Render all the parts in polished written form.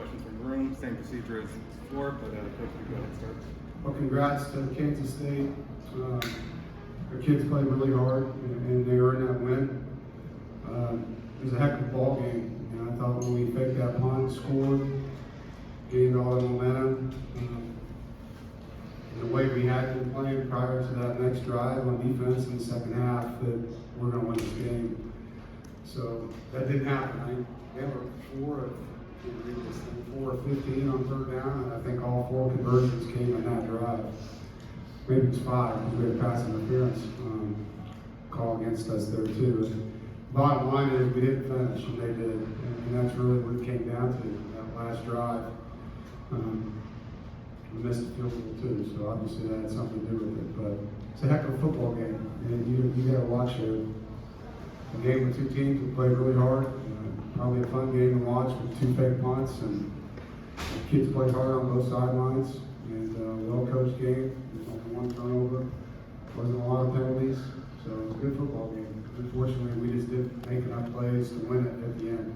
questions from the room. Same procedure as before, but Coach, you go ahead and start. Well, congrats to Kansas State. Their kids played really hard, and they earned that win. It was a heck of a ball game. And I thought when we faked that punt, scored, gained all the momentum, and the way we had been playing prior to that next drive on defense in the second half, that we're going to win this game. So that didn't happen. They were 4 of 15 on third down, and I think all 4 conversions came in that drive. Maybe it's 5 because we had a pass interference call against us there too. Bottom line is we didn't finish, and they did, and that's really what it came down to, that last drive. We missed the field goal too, so obviously that had something to do with it, but it's a heck of a football game, and you got to watch it. A game with 2 teams who played really hard, probably a fun game to watch with 2 fake punts, and the kids played hard on both sidelines, and a well-coached game. There's only 1 turnover, wasn't a lot of penalties, so it was a good football game. Unfortunately, we just didn't make enough plays to win it at the end.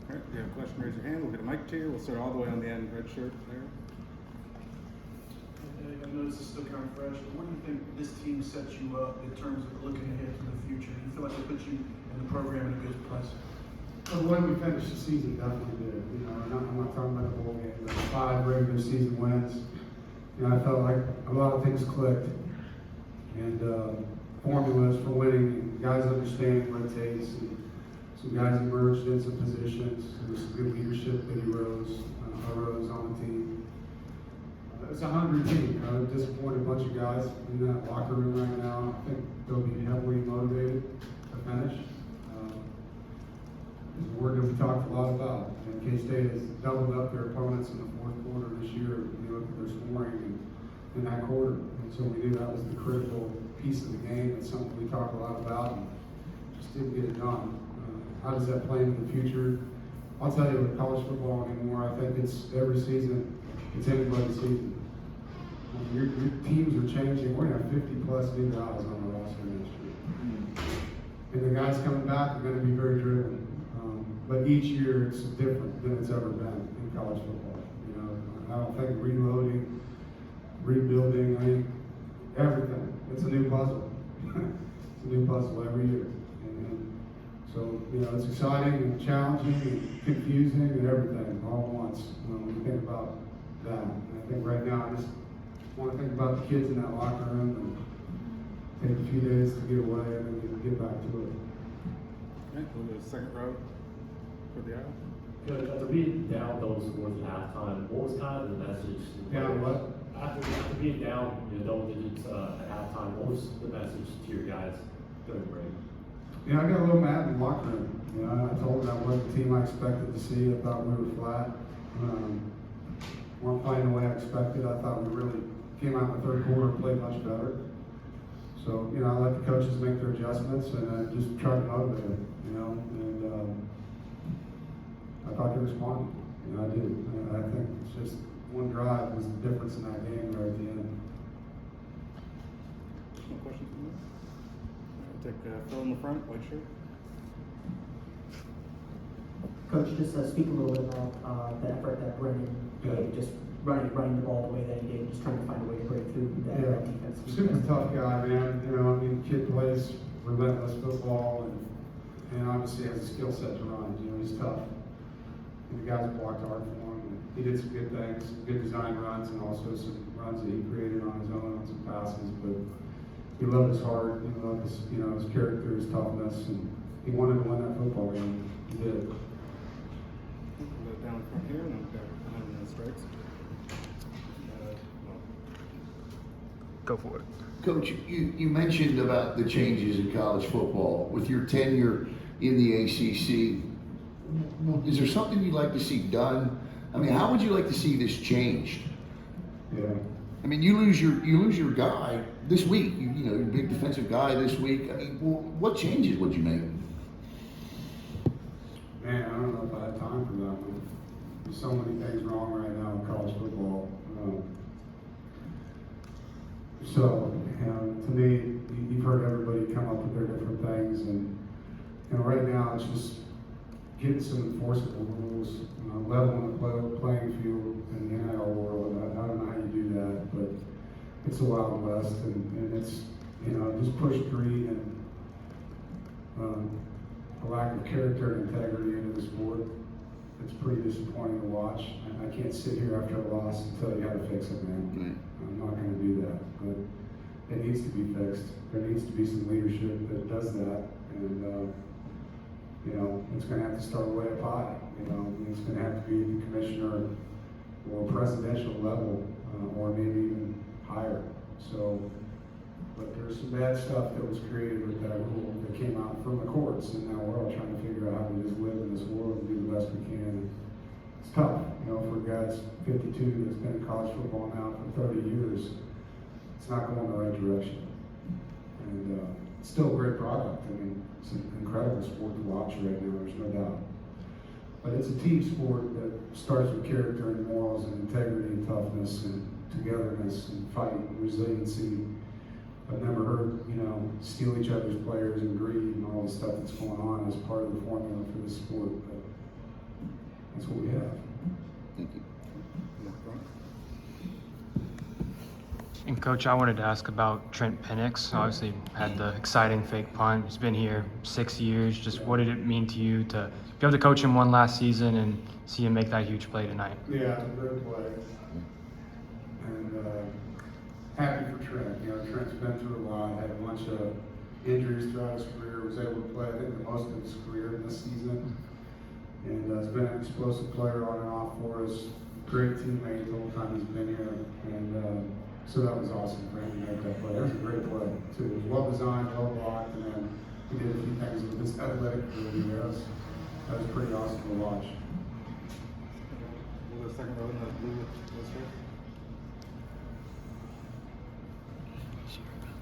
All right, if you have a question, raise your hand. We'll get a mic to you. We'll start all the way on the end, red shirt there. I know this is still kind of fresh, but what do you think this team sets you up in terms of looking ahead to the future? Do you feel like it puts you in the program in a good place? Well, the way we finished the season definitely did. I'm not talking about the bowl game, but 5 regular season wins. I felt like a lot of things clicked, and formulas for winning. Guys understanding what it takes, and some guys emerged in some positions. There was some good leadership that arose on the team. It's a hungry team. A disappointed bunch of guys in that locker room right now. I think they'll be heavily motivated to finish. It's a word that we talked a lot about. And K-State has doubled up their opponents in the 4th quarter this year. When you look at their scoring in that quarter. And so we knew that was the critical piece of the game. It's something we talk a lot about and just didn't get it done. How does that play into the future? I'll tell you, with college football anymore, I think it's every season, it's anybody's season. Your teams are changing. We're going to have 50+ new guys on the roster next year. And the guys coming back are going to be very driven. But each year it's different than it's ever been in college football. I don't think reloading, rebuilding, everything. It's a new puzzle. It's a new puzzle every year. And so, it's exciting and challenging and confusing and everything all at once when you think about that. And I think right now I just want to think about the kids in that locker room and take a few days to get away and then get back to it. Okay, we'll go to the second row for the aisle. Coach, after being down double scores at halftime, what was kind of the message? Down what? After being down, double digits at halftime, what was the message to your guys during the break? I got a little mad in the locker room. I told them that wasn't the team I expected to see. I thought we were flat. Weren't playing the way I expected. I thought we really came out in the 3rd quarter and played much better. So, I let the coaches make their adjustments and I just tried to motivate them, and I thought they responded. I did. I think it's just one drive was the difference in that game right at the end. No questions from this? I'll take Phil in the front, white shirt. Coach, just speak a little bit about the effort that Brennan gave, just running the ball the way that he did, just trying to find a way to break through that defense. Super tough guy, man. Kid plays relentless football and obviously has a skill set to run. He's tough. And the guys blocked hard for him. And he did some good things, good design runs, and also some runs that he created on his own on some passes. But he loved his heart. He loved his, his character, his toughness, and he wanted to win that football game. He did. We'll go down from here, and then we've got 9 strikes. Go for it. Coach, you mentioned about the changes in college football. With your tenure in the ACC, is there something you'd like to see done? How would you like to see this changed? Yeah. You lose your guy this week. Your big defensive guy this week. What changes would you make? Man, I don't know if I have time for that one. There's so many things wrong right now in college football. To me, you've heard everybody come up with their different things, and right now it's just getting some enforceable rules, leveling the playing field in the NIL world. I don't know how you do that, but it's a Wild West, and it's, just push greed and a lack of character and integrity into the sport. It's pretty disappointing to watch. I can't sit here after a loss and tell you how to fix it, man. Right. I'm not going to do that, but it needs to be fixed. There needs to be some leadership that does that, and it's going to have to start way up high. It's going to have to be the commissioner or presidential level, or maybe even higher. So, but there's some bad stuff that was created with that rule that came out from the courts, and now we're all trying to figure out how to just live in this world and do the best we can. It's tough, for a guy that's 52 that's been in college football now for 30 years. It's not going in the right direction, and it's still a great product. I mean, it's an incredible sport to watch right now. There's no doubt. But it's a team sport that starts with character and morals and integrity and toughness and togetherness and fight and resiliency. I've never heard, steal each other's players and greed and all the stuff that's going on as part of the formula for the sport. But that's what we have. Thank you. And Coach, I wanted to ask about Trent Pinnick. Obviously had the exciting fake punt. He's been here 6 years. Just what did it mean to you to be able to coach him one last season and see him make that huge play tonight? Yeah, it's a great play. And happy for Trent. Trent's been through a lot, had a bunch of injuries throughout his career, was able to play, I think, the most of his career this season. And has been an explosive player on and off for us. Great teammate the whole time he's been here. And so that was awesome for him to make that play. That was a great play, too. It was well designed, well blocked, and then he did a few things with his athletic ability there. That was pretty awesome to watch. We'll go second row in the blue list here.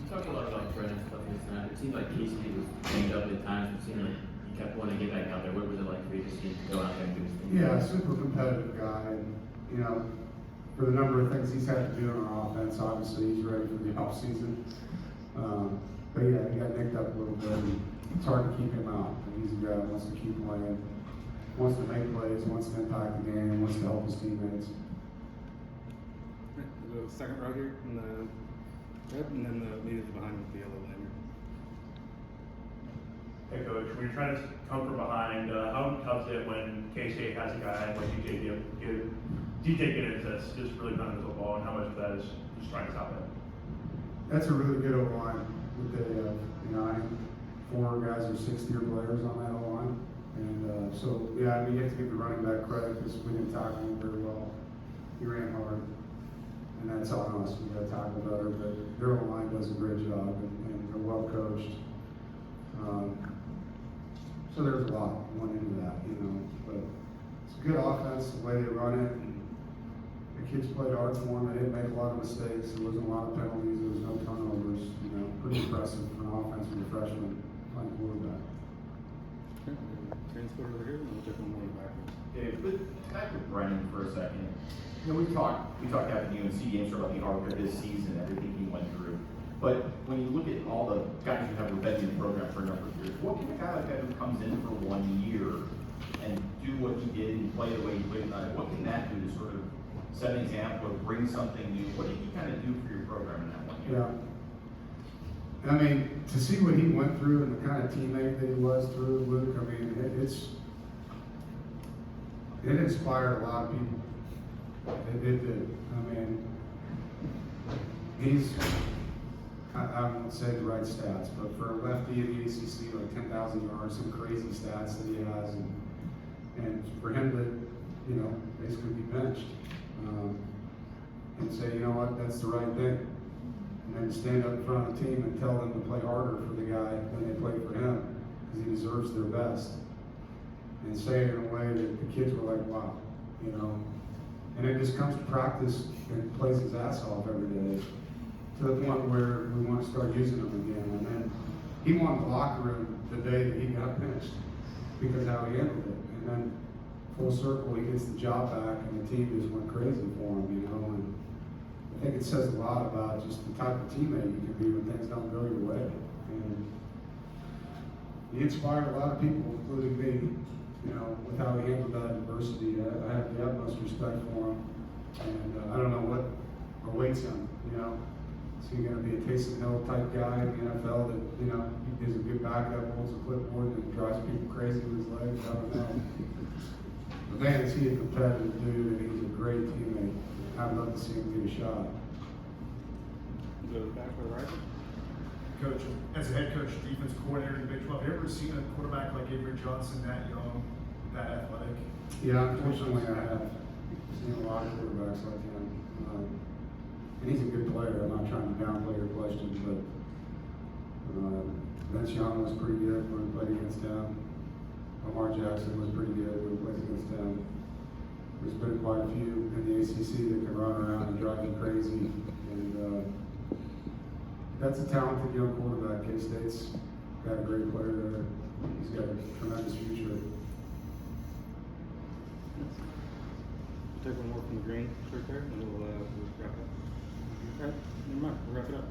You talked a lot about Trent and stuff this night. It seemed like Casey was banged up at times. It seemed like he kept wanting to get back out there. What was it like for you to see him go out there and do his thing? Yeah, super competitive guy. And, for the number of things he's had to do on our offense, obviously he's ready for the offseason. But yeah, he got nicked up a little bit. And it's hard to keep him out. And he's a guy that wants to keep playing, wants to make plays, wants to impact the game, wants to help his teammates. We'll go second row here in the red, and then the leaders behind with the yellow lanyard. Hey Coach, when you're trying to come from behind, how tough is it when K-State has a guy like DJ Gibbons that's just really kind of football, and how much of that is just trying to stop it? That's a really good O-line. I think 4 guys are 6th-year players on that O-line. And so, you have to give the running back credit because we didn't tackle him very well. He ran hard. And that's on us. We got to tackle better. But their O-line does a great job, and they're well coached. So there's a lot went into that, But it's a good offense, the way they run it. And the kids played hard for them. They didn't make a lot of mistakes. There wasn't a lot of penalties. There was no turnovers. Pretty impressive for an offense with a freshman playing quarterback. Okay, transfer over here, and we'll take one more back. Dave, but back with Brennan for a second. We talked after the UNC game sort of about the arc of this season, everything he went through. But when you look at all the guys who have been in the program for a number of years, what can a guy like that who comes in for 1 year and do what he did and play the way he played tonight, what can that do to sort of set an example or bring something new? What did he kind of do for your program in that 1 year? Yeah. I mean, to see what he went through and the kind of teammate that he was through Luke, I mean, it inspired a lot of people. It did. I mean, I won't say the right stats, but for a lefty in the ACC, like 10,000 yards, some crazy stats that he has, and for him to, basically be benched and say, you know what, that's the right thing. And then stand up in front of the team and tell them to play harder for the guy than they play for him, because he deserves their best. And say it in a way that the kids were like, wow, And it just comes to practice and plays his ass off every day, to the point where we want to start using him again. And then he won the locker room the day that he got benched because how he handled it. And then full circle, he gets the job back, and the team just went crazy for him, And I think it says a lot about just the type of teammate you can be when things don't go your way. And he inspired a lot of people, including me, you know, with how he handled that adversity, I have the utmost respect for him. And I don't know what awaits him, you know. Is he going to be a Taysom Hill type guy in the NFL that, you know, he is a good backup, holds a clipboard, and drives people crazy with his legs? I don't know. But man, is he a competitive dude, and he's a great teammate. I'd love to see him get a shot. Go back to the right. Coach, as a head coach, defense coordinator in the Big 12, have you ever seen a quarterback like Avery Johnson that young, that athletic? Yeah, unfortunately I have seen a lot of quarterbacks like him. And he's a good player. I'm not trying to downplay your question, but Vince Young was pretty good when we played against him. Lamar Jackson was pretty good when we played against him. There's been quite a few in the ACC that can run around and drive you crazy. And that's a talented young quarterback. K-State's got a great player there. He's got a tremendous future. We'll take one more from the green shirt there, and we'll wrap up. All right, never mind, we'll wrap it up.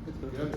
That's it. That's good.